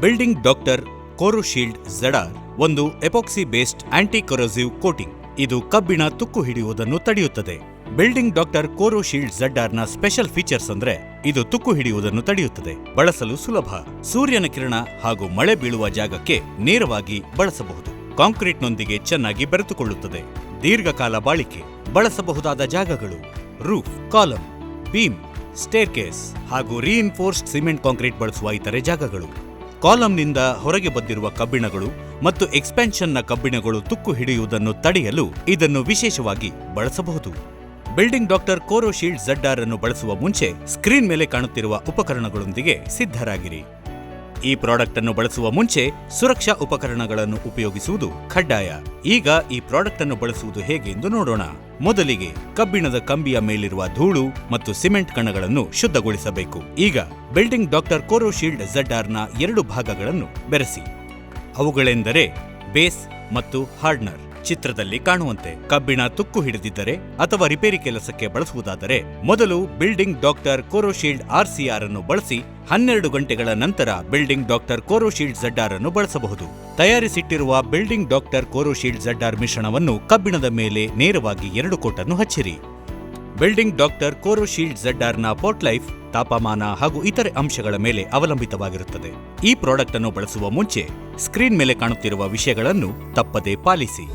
Building doctor ಕೋರೋಶೀಲ್ಡ್ ZR ಒಂದು epoxy based aunty corrosive coating. ಇದು ಕಬ್ಬಿಣ ತುಕ್ಕು ಹಿಡಿಯುವುದನ್ನು ತಡೆಯುತ್ತದೆ. ಬಿಲ್ಡಿಂಗ್ ಡಾಕ್ಟರ್ ಕೋರೋಶೀಲ್ಡ್ ZRನ ಸ್ಪೆಷಲ್ ಫೀಚರ್ಸ್ ಅಂದ್ರೆ ಇದು ತುಕ್ಕು ಹಿಡಿಯುವುದನ್ನು ತಡೆಯುತ್ತದೆ, ಬಳಸಲು ಸುಲಭ, ಸೂರ್ಯನ ಕಿರಣ ಹಾಗೂ ಮಳೆ ಬೀಳುವ ಜಾಗಕ್ಕೆ ನೇರವಾಗಿ ಬಳಸಬಹುದು, ಕಾಂಕ್ರೀಟ್ನೊಂದಿಗೆ ಚೆನ್ನಾಗಿ ಬೆರೆತುಕೊಳ್ಳುತ್ತದೆ, ದೀರ್ಘಕಾಲ ಬಾಳಿಕೆ, ಬಳಸಬಹುದಾದ ಜಾಗಗಳು ರೂಫ್, ಕಾಲಮ್, ಬೀಮ್, ಸ್ಟೇರ್ಕೇಸ್ ಹಾಗೂ ರೀಇನ್ಫೋರ್ಸ್ಡ್ ಸಿಮೆಂಟ್ ಕಾಂಕ್ರೀಟ್ ಬಳಸುವ ಇತರೆ ಜಾಗಗಳು. ಕಾಲಂನಿಂದ ಹೊರಗೆ ಬಂದಿರುವ ಕಬ್ಬಿಣಗಳು ಮತ್ತು ಎಕ್ಸ್ಪ್ಯಾನ್ಷನ್ನ ಕಬ್ಬಿಣಗಳು ತುಕ್ಕು ಹಿಡಿಯುವುದನ್ನು ತಡೆಯಲು ಇದನ್ನು ವಿಶೇಷವಾಗಿ ಬಳಸಬಹುದು. ಬಿಲ್ಡಿಂಗ್ ಡಾಕ್ಟರ್ ಕೋರೋಶೀಲ್ಡ್ ZR ಅನ್ನು ಬಳಸುವ ಮುಂಚೆ ಸ್ಕ್ರೀನ್ ಮೇಲೆ ಕಾಣುತ್ತಿರುವ ಉಪಕರಣಗಳೊಂದಿಗೆ ಸಿದ್ಧರಾಗಿರಿ. ಈ ಪ್ರಾಡಕ್ಟ್ ಅನ್ನು ಬಳಸುವ ಮುಂಚೆ ಸುರಕ್ಷಾ ಉಪಕರಣಗಳನ್ನು ಉಪಯೋಗಿಸುವುದು ಕಡ್ಡಾಯ. ಈಗ ಈ ಪ್ರಾಡಕ್ಟ್ ಅನ್ನು ಬಳಸುವುದು ಹೇಗೆ ಎಂದು ನೋಡೋಣ. ಮೊದಲಿಗೆ ಕಬ್ಬಿಣದ ಕಂಬಿಯ ಮೇಲಿರುವ ಧೂಳು ಮತ್ತು ಸಿಮೆಂಟ್ ಕಣಗಳನ್ನು ಶುದ್ಧಗೊಳಿಸಬೇಕು. ಈಗ ಬಿಲ್ಡಿಂಗ್ ಡಾಕ್ಟರ್ ಕೋರೋಶೀಲ್ಡ್ ZRನ 2 ಭಾಗಗಳನ್ನು ಬೆರೆಸಿ. ಅವುಗಳೆಂದರೆ ಬೇಸ್ ಮತ್ತು ಹಾರ್ಡ್ನರ್. ಚಿತ್ರದಲ್ಲಿ ಕಾಣುವಂತೆ ಕಬ್ಬಿಣ ತುಕ್ಕು ಹಿಡಿದಿದ್ದರೆ ಅಥವಾ ರಿಪೇರಿ ಕೆಲಸಕ್ಕೆ ಬಳಸುವುದಾದರೆ ಮೊದಲು ಬಿಲ್ಡಿಂಗ್ ಡಾಕ್ಟರ್ ಕೋರೋಶೀಲ್ಡ್ RCR ಅನ್ನು ಬಳಸಿ 12 ಗಂಟೆಗಳ ನಂತರ ಬಿಲ್ಡಿಂಗ್ ಡಾಕ್ಟರ್ ಕೋರೋಶೀಲ್ಡ್ ZR ಅನ್ನು ಬಳಸಬಹುದು. ತಯಾರಿಸಿಟ್ಟಿರುವ ಬಿಲ್ಡಿಂಗ್ ಡಾಕ್ಟರ್ ಕೋರೋಶೀಲ್ಡ್ ZR ಮಿಶ್ರಣವನ್ನು ಕಬ್ಬಿಣದ ಮೇಲೆ ನೇರವಾಗಿ 2 ಕೋಟನ್ನು ಹಚ್ಚಿರಿ. ಬಿಲ್ಡಿಂಗ್ ಡಾಕ್ಟರ್ ಕೋರೋಶೀಲ್ಡ್ ZRನ ಪಾಟ್ ಲೈಫ್ ತಾಪಮಾನ ಹಾಗೂ ಇತರೆ ಅಂಶಗಳ ಮೇಲೆ ಅವಲಂಬಿತವಾಗಿರುತ್ತದೆ. ಈ ಪ್ರಾಡಕ್ಟ್ ಅನ್ನು ಬಳಸುವ ಮುಂಚೆ ಸ್ಕ್ರೀನ್ ಮೇಲೆ ಕಾಣುತ್ತಿರುವ ವಿಷಯಗಳನ್ನು ತಪ್ಪದೇ ಪಾಲಿಸಿ.